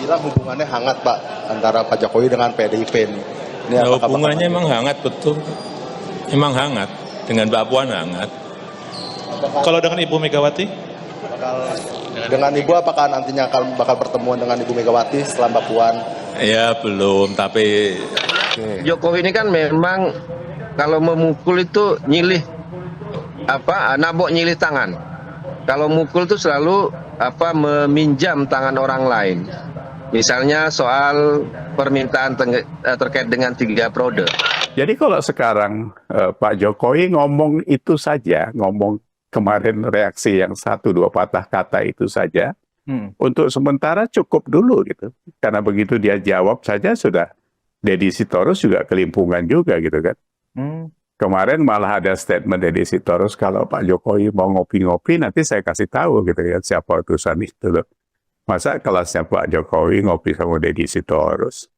bilang hubungannya hangat Pak antara Pak Jokowi dengan PDIP ini. Nah, hubungannya emang hangat betul, emang hangat dengan Mbak Puan hangat. Kalau dengan Ibu Megawati? Dengan Ibu apakah nantinya bakal pertemuan dengan Ibu Megawati setelah Mbak Puan? Ya belum, tapi Jokowi ini kan memang kalau memukul itu nyilih nabok nyilih tangan. Kalau mukul itu selalu meminjam tangan orang lain. Misalnya soal permintaan terkait dengan 3 periode. Jadi kalau sekarang Pak Jokowi ngomong itu saja, ngomong kemarin reaksi yang 1-2 patah kata itu saja, untuk sementara cukup dulu gitu. Karena begitu dia jawab saja sudah Deddy Sitorus juga kelimpungan juga gitu kan. Kemarin malah ada statement Deddy Sitorus kalau Pak Jokowi mau ngopi-ngopi nanti saya kasih tahu gitu ya siapa utusan itu loh. Masa kelasnya Pak Jokowi ngopi sama Deddy Sitorus?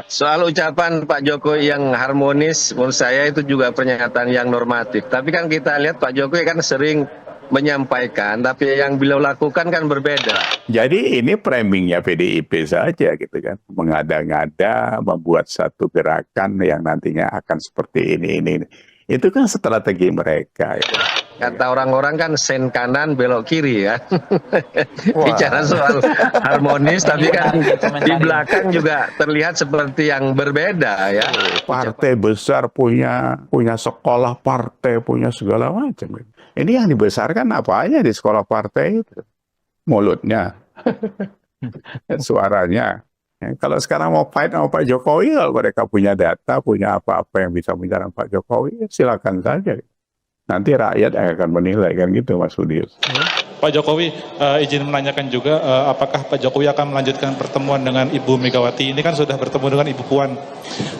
Soal ucapan Pak Jokowi yang harmonis, menurut saya itu juga pernyataan yang normatif. Tapi kan kita lihat Pak Jokowi kan sering menyampaikan, tapi yang beliau lakukan kan berbeda. Jadi ini framingnya PDIP saja gitu kan. Mengada-ngada, membuat satu gerakan yang nantinya akan seperti ini. Itu kan strategi mereka. Gitu. Kata orang-orang kan sen kanan belok kiri ya. Bicara soal harmonis tapi kan di belakang juga terlihat seperti yang berbeda ya. Partai besar punya sekolah partai, punya segala macam. Ini yang dibesarkan apanya di sekolah partai itu? Mulutnya, suaranya. Kalau sekarang mau fight sama Pak Jokowi, kalau mereka punya data, punya apa-apa yang bisa menyerang Pak Jokowi, silakan saja. Nanti rakyat akan menilai kan gitu Mas Budius. Pak Jokowi, izin menanyakan juga, apakah Pak Jokowi akan melanjutkan pertemuan dengan Ibu Megawati? Ini kan sudah bertemu dengan Ibu Puan.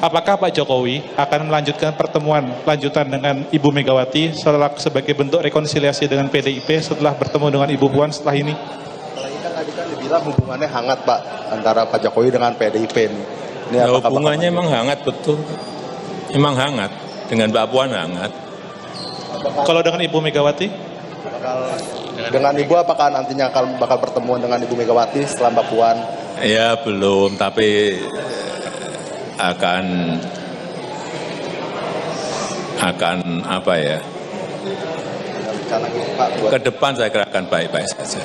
Apakah Pak Jokowi akan melanjutkan pertemuan lanjutan dengan Ibu Megawati sebagai bentuk rekonsiliasi dengan PDIP setelah bertemu dengan Ibu Puan setelah ini? Tadi kan dibilang hubungannya hangat Pak antara Pak Jokowi dengan PDIP ini. Nah, hubungannya emang hangat betul, emang hangat dengan Mbak Puan hangat. Kalau dengan Ibu Megawati? Dengan Ibu apakah nantinya bakal pertemuan dengan Ibu Megawati setelah Mbak Puan? Ya belum, tapi akan apa ya? Ke depan saya kira akan baik-baik saja.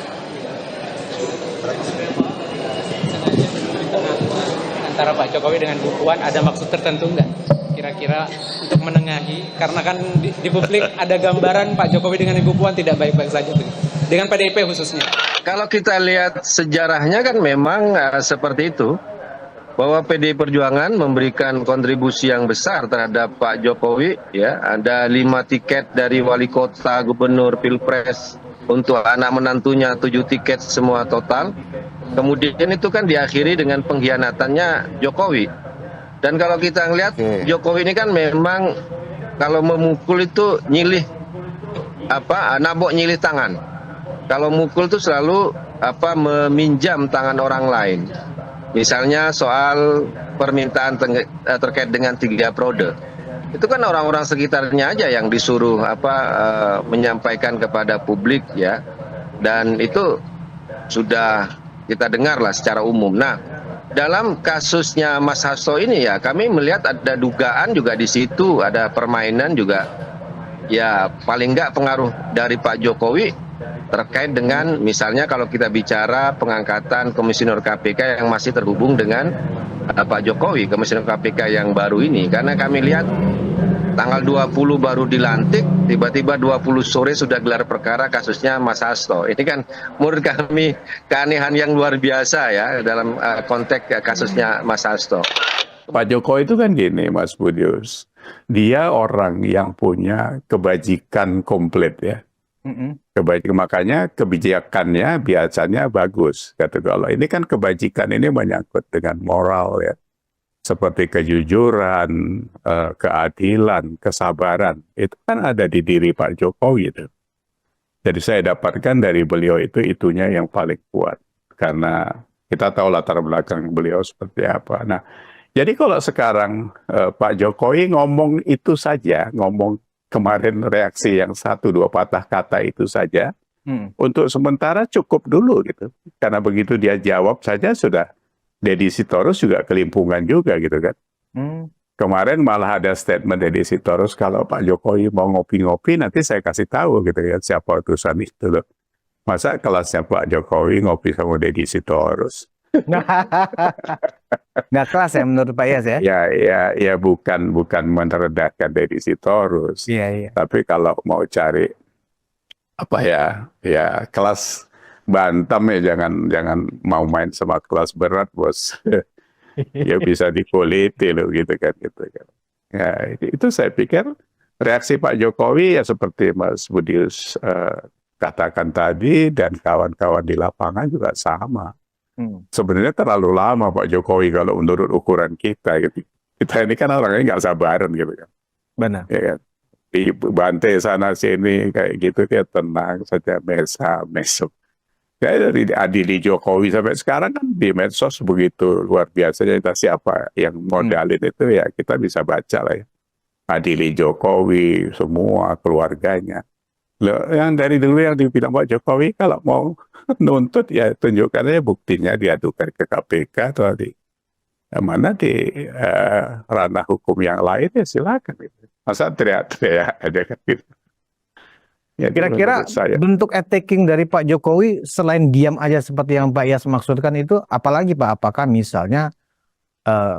Antara Pak Jokowi dengan Bu Puan ada maksud tertentu nggak? Kira-kira untuk menengahi, karena kan di publik ada gambaran Pak Jokowi dengan Ibu Puan tidak baik-baik saja dengan PDIP khususnya. Kalau kita lihat sejarahnya kan memang seperti itu, bahwa PDI Perjuangan memberikan kontribusi yang besar terhadap Pak Jokowi. Ya, ada 5 tiket dari wali kota, gubernur, pilpres untuk anak menantunya, 7 tiket semua total. Kemudian itu kan diakhiri dengan pengkhianatannya Jokowi. Dan kalau kita lihat Jokowi ini kan memang kalau memukul itu nyilih nabok nyilih tangan. Kalau mukul itu selalu meminjam tangan orang lain. Misalnya soal permintaan terkait dengan 3 periode. Itu kan orang-orang sekitarnya aja yang disuruh menyampaikan kepada publik ya. Dan itu sudah kita dengar lah secara umum. Nah, dalam kasusnya Mas Hasto ini ya kami melihat ada dugaan juga di situ, ada permainan juga. Ya paling nggak pengaruh dari Pak Jokowi terkait dengan misalnya kalau kita bicara pengangkatan komisioner KPK yang masih terhubung dengan Pak Jokowi, komisioner KPK yang baru ini. Karena kami lihat tanggal 20 baru dilantik, tiba-tiba 20 sore sudah gelar perkara kasusnya Mas Hasto. Ini kan menurut kami keanehan yang luar biasa ya dalam konteks kasusnya Mas Hasto. Pak Jokowi itu kan gini Mas Budius, dia orang yang punya kebajikan komplit ya. Makanya kebijakannya biasanya bagus. Kata kalau ini kan kebajikan ini menyangkut dengan moral ya. Seperti kejujuran, keadilan, kesabaran. Itu kan ada di diri Pak Jokowi itu. Jadi saya dapatkan dari beliau itunya yang paling kuat. Karena kita tahu latar belakang beliau seperti apa. Nah, jadi kalau sekarang Pak Jokowi ngomong itu saja, ngomong kemarin reaksi yang 1-2 patah kata itu saja, Untuk sementara cukup dulu gitu. Karena begitu dia jawab saja sudah Deddy Sitorus juga kelimpungan juga gitu kan. Kemarin malah ada statement Deddy Sitorus, kalau Pak Jokowi mau ngopi-ngopi nanti saya kasih tahu gitu ya siapa utusan itu loh. Masa kelasnya Pak Jokowi ngopi sama Deddy Sitorus? Nggak kelas ya menurut Pak Yas ya? Ya bukan merendahkan Deddy Sitorus. Iya. Tapi kalau mau cari apa ya kelas bantam ya jangan mau main sama kelas berat bos. Ya bisa dikuliti loh gitu kan. Ya itu saya pikir reaksi Pak Jokowi ya seperti Mas Budius katakan tadi dan kawan-kawan di lapangan juga sama. Sebenarnya terlalu lama Pak Jokowi kalau menurut ukuran kita gitu. Kita ini kan orangnya nggak sabaran gitu kan. Benar. Ya kan? Dibantai sana sini kayak gitu dia tenang saja mesok. Kayak dari adili Jokowi sampai sekarang kan di medsos begitu luar biasa. Entah siapa yang modalin itu ya kita bisa baca lah ya. Adili Jokowi semua keluarganya. Loh, yang dari dulu yang dibilang Pak Jokowi kalau mau nuntut ya tunjukkan aja buktinya diadukan ke KPK atau di mana di ranah hukum yang lain ya silakan gitu. Masa teriak-teriak aja kan gitu. Ya, Kira-kira bentuk attacking dari Pak Jokowi selain diam aja seperti yang Pak Yas maksudkan itu, apalagi Pak? Apakah misalnya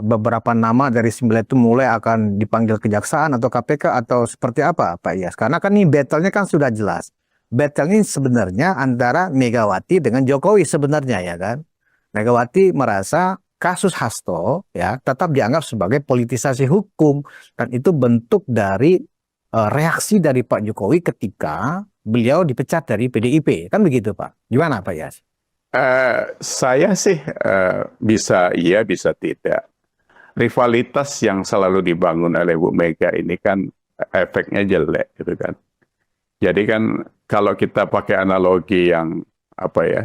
beberapa nama dari 9 itu mulai akan dipanggil kejaksaan atau KPK atau seperti apa Pak Yas? Karena kan ini battle-nya kan sudah jelas. Battle ini sebenarnya antara Megawati dengan Jokowi sebenarnya ya kan. Megawati merasa kasus Hasto ya tetap dianggap sebagai politisasi hukum dan itu bentuk dari reaksi dari Pak Jokowi ketika beliau dipecat dari PDIP. Kan begitu Pak? Gimana Pak Yas? Saya sih bisa iya, bisa tidak. Rivalitas yang selalu dibangun oleh Bu Mega ini kan efeknya jelek gitu kan. Jadi kan kalau kita pakai analogi yang apa ya,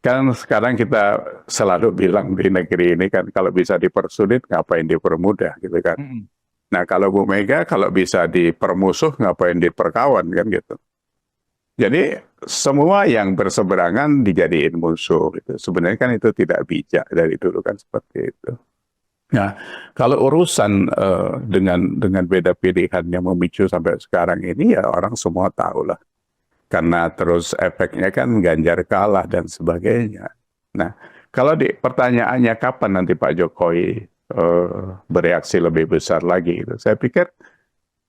kan sekarang kita selalu bilang di negeri ini kan kalau bisa dipersulit ngapain dipermudah gitu kan. Nah kalau Bu Mega kalau bisa dipermusuh ngapain diperkawan kan gitu. Jadi semua yang berseberangan dijadiin musuh gitu. Sebenarnya kan itu tidak bijak dari dulu kan seperti itu. Nah kalau urusan dengan beda pilihan yang memicu sampai sekarang ini ya orang semua tahu lah. Karena terus efeknya kan Ganjar kalah dan sebagainya. Nah kalau pertanyaannya kapan nanti Pak Jokowi bereaksi lebih besar lagi gitu. Saya pikir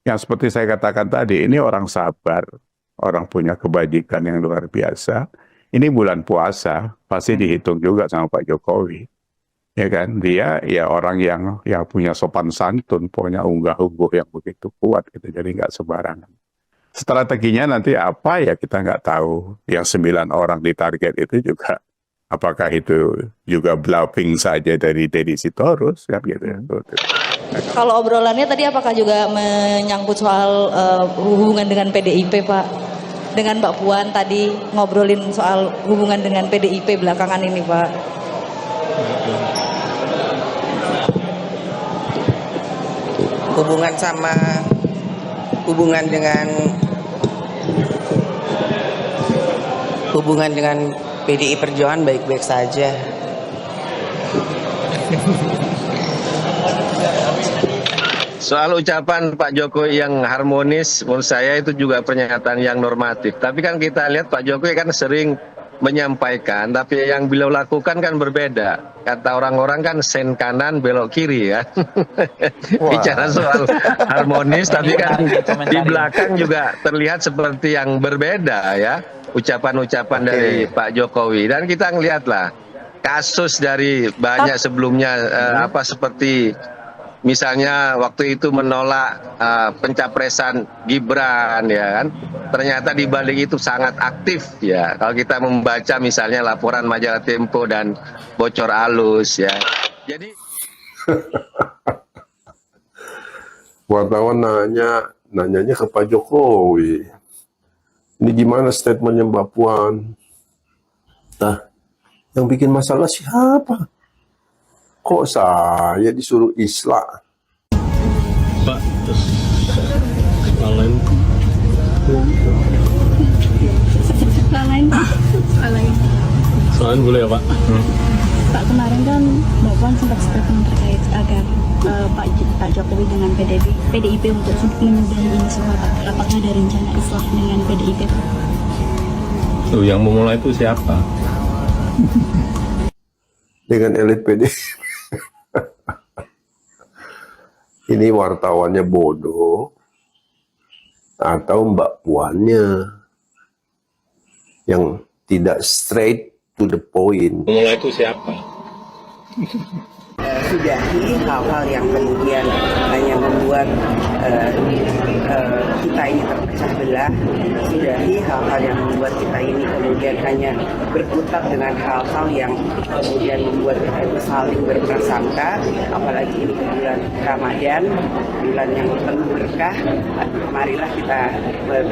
yang seperti saya katakan tadi ini orang sabar, orang punya kebajikan yang luar biasa. Ini bulan puasa pasti dihitung juga sama Pak Jokowi, ya kan? Dia ya orang yang punya sopan santun, punya unggah-ungguh yang begitu kuat gitu. Jadi nggak sembarangan. Strateginya nanti apa ya kita nggak tahu. Yang 9 orang ditarget itu juga. Apakah itu juga bluffing saja dari Deddy Sitorus kan gitu ya. Kalau obrolannya tadi apakah juga menyangkut soal hubungan dengan PDIP Pak? Dengan Mbak Puan tadi ngobrolin soal hubungan dengan PDIP belakangan ini Pak. Hubungan dengan PDI Perjuangan baik-baik saja. Soal ucapan Pak Jokowi yang harmonis, menurut saya itu juga pernyataan yang normatif. Tapi kan kita lihat Pak Jokowi kan sering menyampaikan, tapi yang beliau lakukan kan berbeda. Kata orang-orang kan sen kanan belok kiri ya. Bicara soal harmonis, tapi kan di belakang juga terlihat seperti yang berbeda ya. Ucapan-ucapan dari Pak Jokowi. Dan kita ngelihatlah kasus dari banyak sebelumnya seperti misalnya waktu itu menolak pencapresan Gibran ya kan. Ternyata di balik itu sangat aktif ya. Kalau kita membaca misalnya laporan majalah Tempo dan bocor alus ya. Jadi wartawan nanyanya ke Pak Jokowi. Ini gimana statementnya Mbak Puan? Nah, yang bikin masalah siapa? Kok saya disuruh islah? Pak, kalian pertanyaan boleh ya Pak? Pak, kemarin kan Mbak Puan sempat statement terkait agar Pak Jokowi dengan PDIP untuk menyudahi ini semua Pak. Apakah ada rencana islah dengan PDIP Pak? Tuh, yang memulai itu siapa? Dengan elit PDIP. Ini wartawannya bodoh atau Mbak Puannya yang tidak straight to the point. Memulai itu siapa? Sudahi hal-hal yang kemudian hanya membuat kita ini terpecah belah, sudahi hal-hal yang membuat kita ini kemudian hanya berkutat dengan hal-hal yang kemudian membuat kita itu saling berprasangka, apalagi ini bulan Ramadan, bulan yang penuh berkah. Marilah kita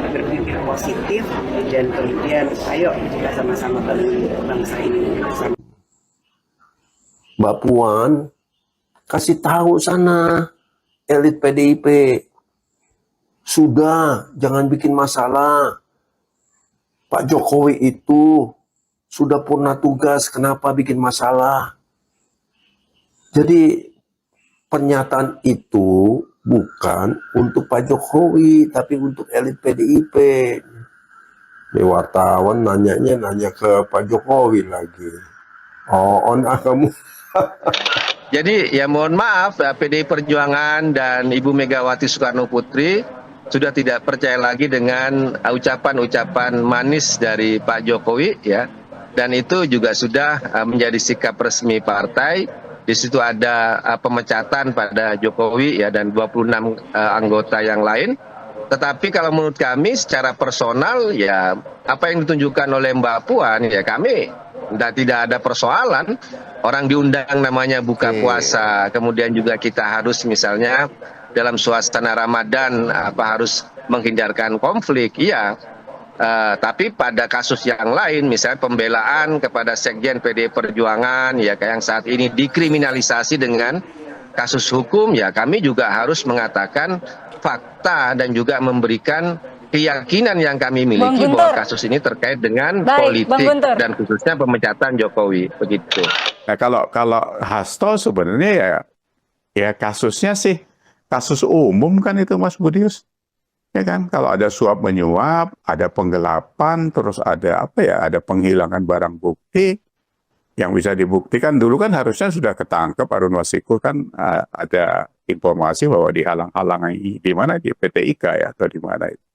berpikir positif dan kemudian ayo kita sama-sama bangun bangsa ini bersama. Mbak Puan, kasih tahu sana elit PDIP. Sudah, jangan bikin masalah. Pak Jokowi itu sudah purna tugas, kenapa bikin masalah? Jadi pernyataan itu bukan untuk Pak Jokowi, tapi untuk elit PDIP. Ini wartawan nanya ke Pak Jokowi lagi. Oh, kamu. Jadi ya mohon maaf, PDI Perjuangan dan Ibu Megawati Soekarno Putri sudah tidak percaya lagi dengan ucapan-ucapan manis dari Pak Jokowi ya. Dan itu juga sudah menjadi sikap resmi partai. Di situ ada pemecatan pada Jokowi ya dan 26 anggota yang lain. Tetapi kalau menurut kami secara personal ya apa yang ditunjukkan oleh Mbak Puan ya kami tidak ada persoalan. Orang diundang namanya buka puasa, kemudian juga kita harus misalnya dalam suasana Ramadan harus menghindarkan konflik, iya. Tapi pada kasus yang lain, misalnya pembelaan kepada Sekjen PDI Perjuangan, ya kayak yang saat ini dikriminalisasi dengan kasus hukum, ya kami juga harus mengatakan fakta dan juga memberikan keyakinan yang kami miliki bahwa kasus ini terkait dengan politik dan khususnya pemecatan Jokowi, begitu. Nah kalau Hasto sebenarnya ya kasusnya sih kasus umum kan itu Mas Budius, ya kan? Kalau ada suap menyuap, ada penggelapan, terus ada ada penghilangan barang bukti yang bisa dibuktikan. Dulu kan harusnya sudah ketangkep Harun Masiku kan ada informasi bahwa dihalang-halangi di mana di PT IKA ya atau di mana itu.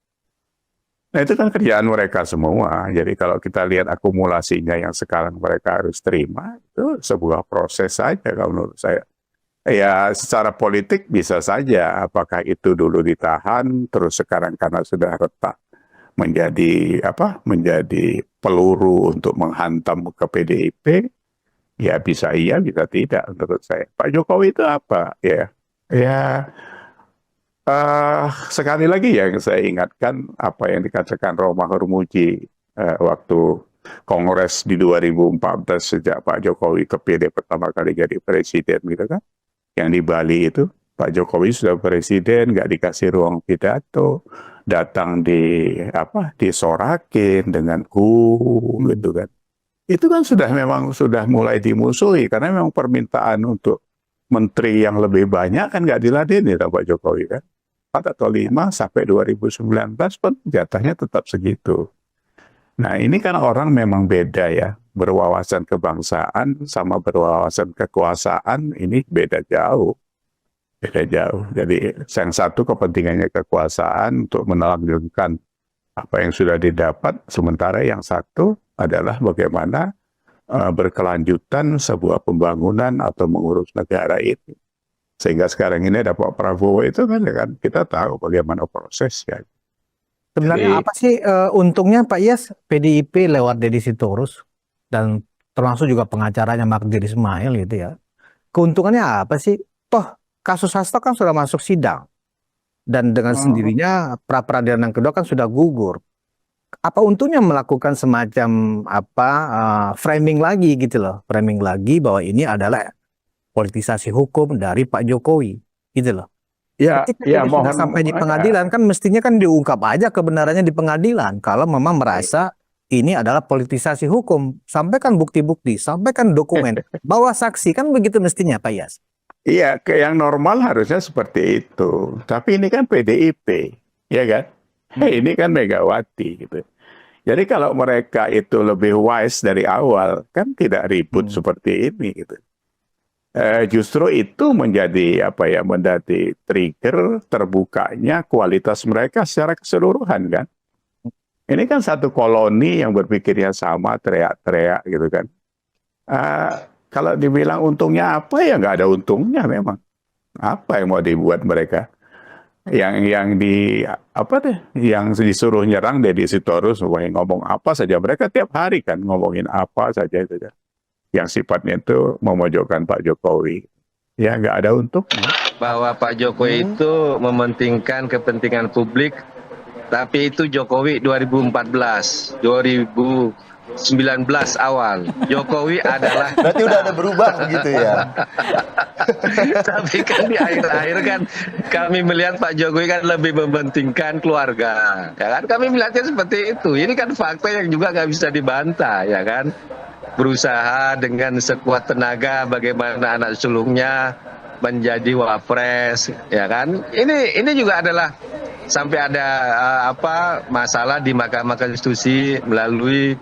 Nah itu kan kerjaan mereka semua. Jadi kalau kita lihat akumulasinya yang sekarang mereka harus terima, itu sebuah proses saja kalau menurut saya. Ya secara politik bisa saja apakah itu dulu ditahan, terus sekarang karena sudah retak menjadi menjadi peluru untuk menghantam ke PDIP, ya bisa iya, bisa tidak menurut saya. Pak Jokowi itu apa? Sekali lagi yang saya ingatkan apa yang dikatakan Roma Hurmuji waktu Kongres di 2014 sejak Pak Jokowi kepilih pertama kali jadi presiden gitu kan. Yang di Bali itu Pak Jokowi sudah presiden, nggak dikasih ruang pidato, datang disorakin dengan gitu kan. Itu kan sudah mulai dimusuhi karena memang permintaan untuk menteri yang lebih banyak kan nggak diladeni Pak Jokowi kan. 4 atau 5 sampai 2019 pun jatahnya tetap segitu. Nah ini kan orang memang beda ya, berwawasan kebangsaan sama berwawasan kekuasaan ini beda jauh. Jadi yang satu kepentingannya kekuasaan untuk melanggengkan apa yang sudah didapat, sementara yang satu adalah bagaimana berkelanjutan sebuah pembangunan atau mengurus negara ini. Sehingga sekarang ini ada Pak Prabowo itu kan kita tahu bagaimana prosesnya. Sebenarnya apa sih untungnya Pak Iyas PDIP lewat Deddy Sitorus dan termasuk juga pengacaranya Magdir Ismail gitu ya. Keuntungannya apa sih? Toh kasus Hasto kan sudah masuk sidang dan dengan sendirinya pra peradilan yang kedua kan sudah gugur. Apa untungnya melakukan semacam framing lagi gitu loh, framing lagi bahwa ini adalah politisasi hukum dari Pak Jokowi gitu loh. Ketika sudah sampai di pengadilan kan mestinya kan diungkap aja kebenarannya di pengadilan kalau memang merasa ini adalah politisasi hukum. Sampaikan bukti-bukti, sampaikan dokumen, bawa saksi, kan begitu mestinya Pak Yas. Iya, yang normal harusnya seperti itu. Tapi ini kan PDIP, ya kan? Ini kan Megawati gitu. Jadi kalau mereka itu lebih wise dari awal, kan tidak ribut seperti ini gitu. Justru itu menjadi menjadi trigger terbukanya kualitas mereka secara keseluruhan kan. Ini kan satu koloni yang berpikirnya sama, teriak-teriak gitu kan. Kalau dibilang untungnya apa, ya nggak ada untungnya memang. Apa yang mau dibuat mereka? Yang disuruh nyerang Deddy Sitorus, ngomong apa saja, mereka tiap hari kan ngomongin apa saja itu kan. Yang sifatnya itu memojokkan Pak Jokowi, ya nggak ada untungnya. Bahwa Pak Jokowi itu mementingkan kepentingan publik, tapi itu Jokowi 2014, 2019 awal. Jokowi adalah Berarti udah ada berubah gitu ya. Tapi kan di akhir-akhir kan kami melihat Pak Jokowi kan lebih mementingkan keluarga, ya kan? Kami melihatnya seperti itu. Ini kan fakta yang juga nggak bisa dibantah, ya kan? Berusaha dengan sekuat tenaga bagaimana anak sulungnya menjadi wapres, ya kan? Ini juga adalah sampai ada masalah di Mahkamah Konstitusi melalui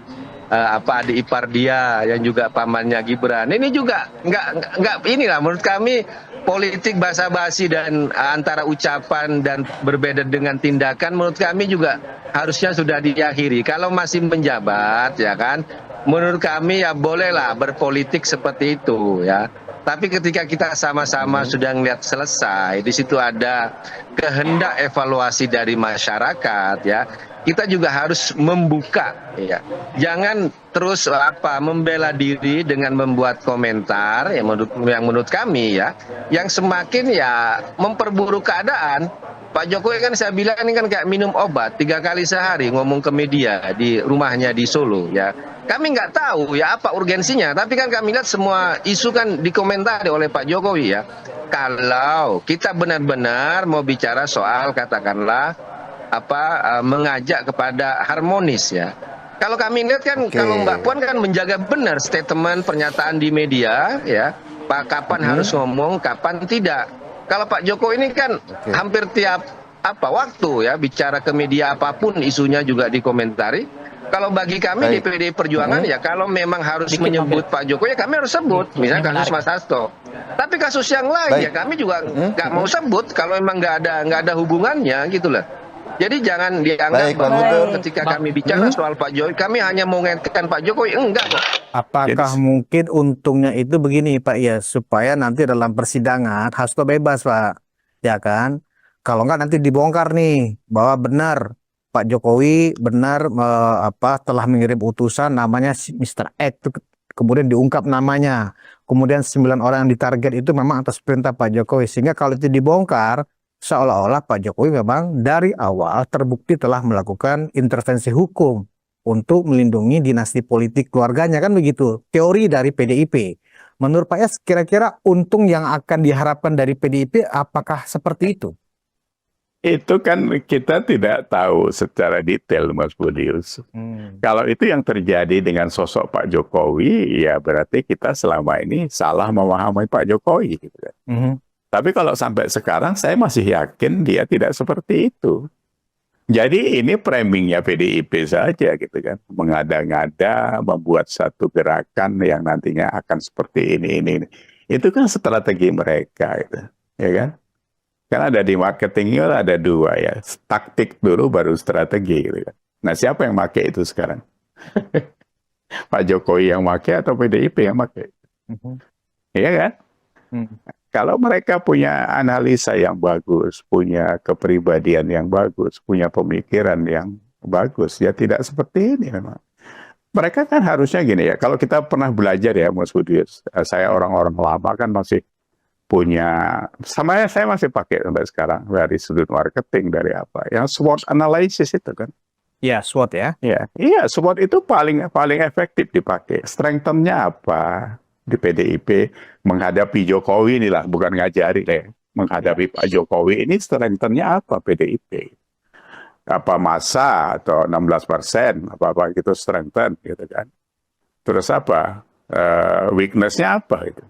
adik ipar dia yang juga pamannya Gibran. Ini juga nggak inilah menurut kami politik basa-basi dan antara ucapan dan berbeda dengan tindakan menurut kami juga harusnya sudah diakhiri. Kalau masih menjabat, ya kan, menurut kami ya bolehlah berpolitik seperti itu ya. Tapi ketika kita sama-sama sudah melihat selesai, di situ ada kehendak evaluasi dari masyarakat ya. Kita juga harus membuka ya. Jangan terus membela diri dengan membuat komentar yang menurut kami ya, yang semakin ya memperburuk keadaan. Pak Jokowi kan saya bilang ini kan kayak minum obat 3 kali sehari ngomong ke media di rumahnya di Solo ya. Kami nggak tahu ya apa urgensinya, tapi kan kami lihat semua isu kan dikomentari oleh Pak Jokowi ya. Kalau kita benar-benar mau bicara soal katakanlah mengajak kepada harmonis ya. Kalau kami lihat kan kalau Mbak Puan kan menjaga benar statement pernyataan di media ya. Pak kapan harus ngomong, kapan tidak. Kalau Pak Jokowi ini kan hampir tiap waktu ya bicara ke media apapun isunya juga dikomentari. Kalau bagi kami di PDI Perjuangan ya kalau memang harus menyebut Pak Jokowi ya kami harus sebut. Misalnya kasus Mas Hasto. Tapi kasus yang lain ya kami juga nggak mau sebut kalau memang nggak ada hubungannya gitu lah. Jadi jangan dianggap bahwa ketika kami bicara soal Pak Jokowi, kami hanya mengaitkan Pak Jokowi, enggak kok. Apakah mungkin untungnya itu begini Pak ya, supaya nanti dalam persidangan Hasto bebas Pak, ya kan? Kalau enggak nanti dibongkar nih bahwa benar Pak Jokowi benar telah mengirim utusan namanya Mr. X, kemudian diungkap namanya, kemudian 9 orang yang ditarget itu memang atas perintah Pak Jokowi, sehingga kalau itu dibongkar seolah-olah Pak Jokowi memang dari awal terbukti telah melakukan intervensi hukum untuk melindungi dinasti politik keluarganya, kan begitu teori dari PDIP. Menurut Pak Yas, kira-kira untung yang akan diharapkan dari PDIP apakah seperti itu? Itu kan kita tidak tahu secara detail, Mas Budius. Kalau itu yang terjadi dengan sosok Pak Jokowi, ya berarti kita selama ini salah memahami Pak Jokowi. Gitu kan. Tapi kalau sampai sekarang, saya masih yakin dia tidak seperti itu. Jadi ini framingnya PDIP saja gitu kan. Mengada-ngada, membuat satu gerakan yang nantinya akan seperti ini. Itu kan strategi mereka, gitu. Ya kan? Kan ada di marketing itu ada 2 ya. Taktik dulu baru strategi gitu kan. Nah siapa yang pakai itu sekarang? Pak Jokowi yang pakai atau PDIP yang pakai? Iya kan? Kalau mereka punya analisa yang bagus, punya kepribadian yang bagus, punya pemikiran yang bagus, ya tidak seperti ini memang. Mereka kan harusnya gini ya, kalau kita pernah belajar ya Mas Budi, saya orang-orang lama kan masih punya, saya masih pakai sampai sekarang, dari sudut marketing, dari apa, yang SWOT analysis itu kan. Ya, SWOT ya. Iya, SWOT itu paling efektif dipakai. Strengthen-nya apa? Di PDIP menghadapi Jokowi inilah, bukan ngajari deh. Menghadapi Pak Jokowi ini strengthen-nya apa PDIP? apa massa atau 16%, apa-apa gitu strengthen gitu kan. Terus apa? Weakness-nya apa gitu.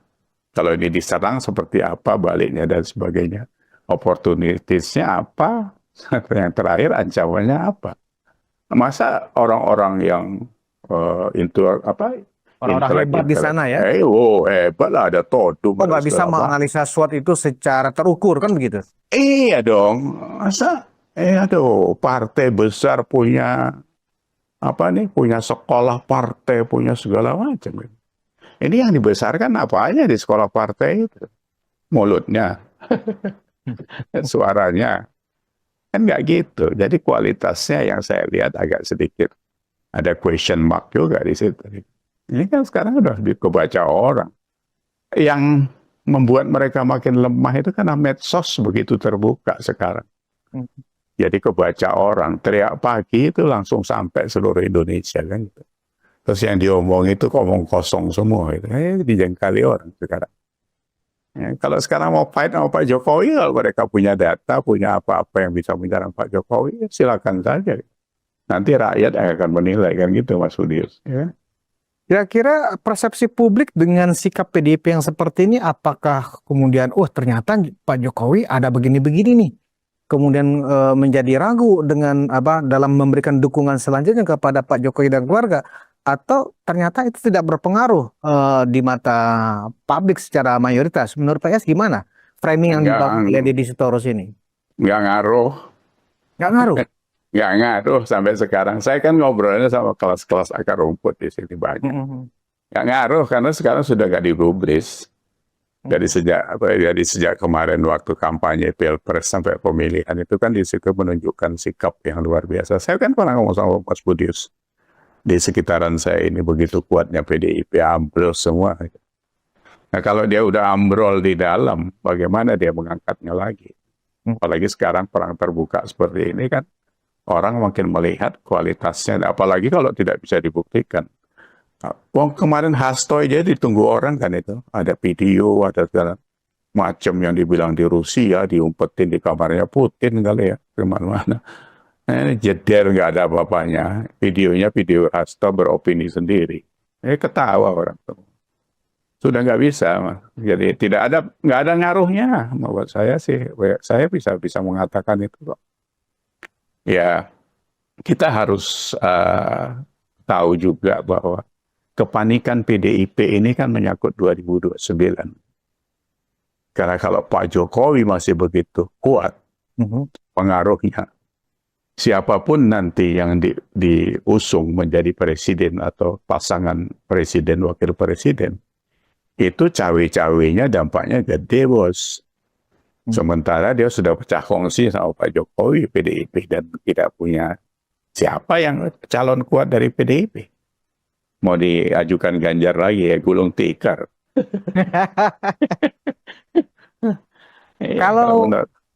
Kalau ini diserang seperti apa baliknya dan sebagainya. Opportunities-nya apa? Yang terakhir ancamannya apa? Masa orang-orang yang Orang-orang hebat di sana ya? Hebat lah, ada Todung. Nggak bisa menganalisa SWOT itu secara terukur kan begitu? Iya dong. Masa partai besar punya punya sekolah partai, punya segala macam. Ini yang dibesarkan apanya di sekolah partai itu? Mulutnya, suaranya. Kan nggak gitu. Jadi kualitasnya yang saya lihat agak sedikit ada question mark juga di situ. Ini kan sekarang udah kebaca orang. Yang membuat mereka makin lemah itu karena medsos begitu terbuka sekarang. Jadi kebaca orang, teriak pagi itu langsung sampai seluruh Indonesia kan gitu. Terus yang diomong itu ngomong kosong semua itu. Dijengkali orang sekarang. Ya, kalau sekarang mau fight sama Pak Jokowi, kalau mereka punya data, punya apa-apa yang bisa menyerang Pak Jokowi, ya silakan saja. Nanti rakyat yang akan menilai kan gitu, Mas Budius. Ya. Kira-kira persepsi publik dengan sikap PDIP yang seperti ini, apakah kemudian, ternyata Pak Jokowi ada begini-begini nih, kemudian menjadi ragu dengan dalam memberikan dukungan selanjutnya kepada Pak Jokowi dan keluarga, atau ternyata itu tidak berpengaruh di mata publik secara mayoritas? Menurut Pak Yas gimana framing yang dibangun oleh Deddy Sitorus ini? Nggak ngaruh. Nggak ngaruh? Nggak ngaruh sampai sekarang. Saya kan ngobrolnya sama kelas-kelas akar rumput di sini banyak. Nggak ngaruh karena sekarang sudah nggak digubris. Dari sejak kemarin waktu kampanye Pilpres sampai pemilihan itu kan di situ menunjukkan sikap yang luar biasa. Saya kan pernah ngomong sama Mas Budius. Di sekitaran saya ini begitu kuatnya PDIP, ambrol semua. Nah kalau dia udah ambrol di dalam, bagaimana dia mengangkatnya lagi? Apalagi sekarang perang terbuka seperti ini kan, orang makin melihat kualitasnya, apalagi kalau tidak bisa dibuktikan. Kemarin Hasto aja ditunggu orang kan itu, ada video, ada segala macam yang dibilang di Rusia, diumpetin di kamarnya Putin kali ya, kemana-mana. Ini jeder nggak ada apa-apanya, videonya video Hasto beropini sendiri. Ketawa orang tuh. Sudah nggak bisa, Mas. Jadi nggak ada ngaruhnya. Menurut saya sih, saya bisa mengatakan itu kok. Ya, kita harus tahu juga bahwa kepanikan PDIP ini kan menyangkut 2029. Karena kalau Pak Jokowi masih begitu kuat pengaruhnya, siapapun nanti yang diusung menjadi presiden atau pasangan presiden wakil presiden, itu cawe-cawenya dampaknya gede, bos. Sementara dia sudah pecah kongsi sama Pak Jokowi, PDIP, dan tidak punya siapa yang calon kuat dari PDIP. Mau diajukan Ganjar lagi ya, gulung tikar.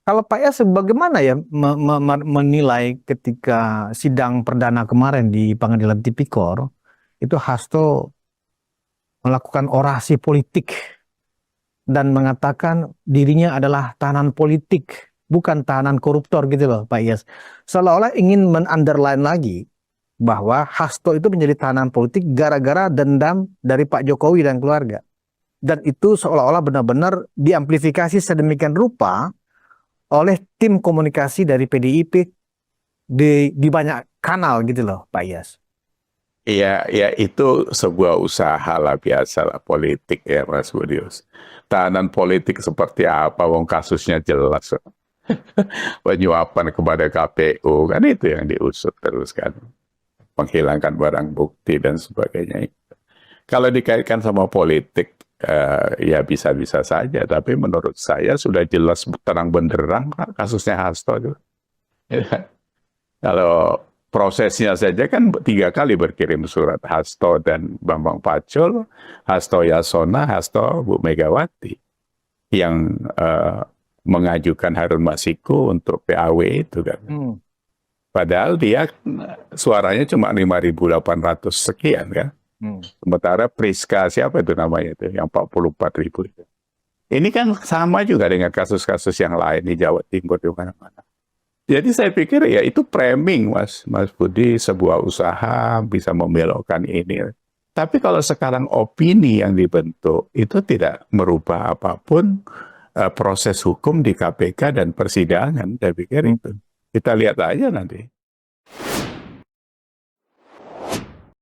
Kalau Pak Yas bagaimana ya menilai ketika sidang perdana kemarin di Pengadilan Tipikor, itu Hasto melakukan orasi politik dan mengatakan dirinya adalah tahanan politik, bukan tahanan koruptor gitu loh Pak Yas. Seolah-olah ingin men-underline lagi bahwa Hasto itu menjadi tahanan politik gara-gara dendam dari Pak Jokowi dan keluarga. Dan itu seolah-olah benar-benar diamplifikasi sedemikian rupa oleh tim komunikasi dari PDIP di banyak kanal gitu loh Pak Yas. Iya, ya itu sebuah usaha lah, biasa lah politik ya Mas Budius. Tahanan politik seperti apa, wong kasusnya jelas. Penyuapan kepada KPU, kan itu yang diusut terus kan. Menghilangkan barang bukti dan sebagainya. Kalau dikaitkan sama politik, ya bisa-bisa saja. Tapi menurut saya sudah jelas terang benderang kasusnya Hasto itu. Kalau prosesnya saja kan 3 kali berkirim surat, Hasto dan Bambang Pacul, Hasto Yasona, Hasto Bu Megawati, yang mengajukan Harun Masiku untuk PAW itu kan. Padahal dia suaranya cuma 5.800 sekian kan. Sementara Priska siapa itu namanya itu yang 44.000 itu. Ini kan sama juga dengan kasus-kasus yang lain di Jawa Timur di mana-mana. Jadi saya pikir ya itu framing, Mas Budi, sebuah usaha bisa membelokkan ini. Tapi kalau sekarang opini yang dibentuk itu tidak merubah apapun proses hukum di KPK dan persidangan, saya pikir itu. Kita lihat aja nanti.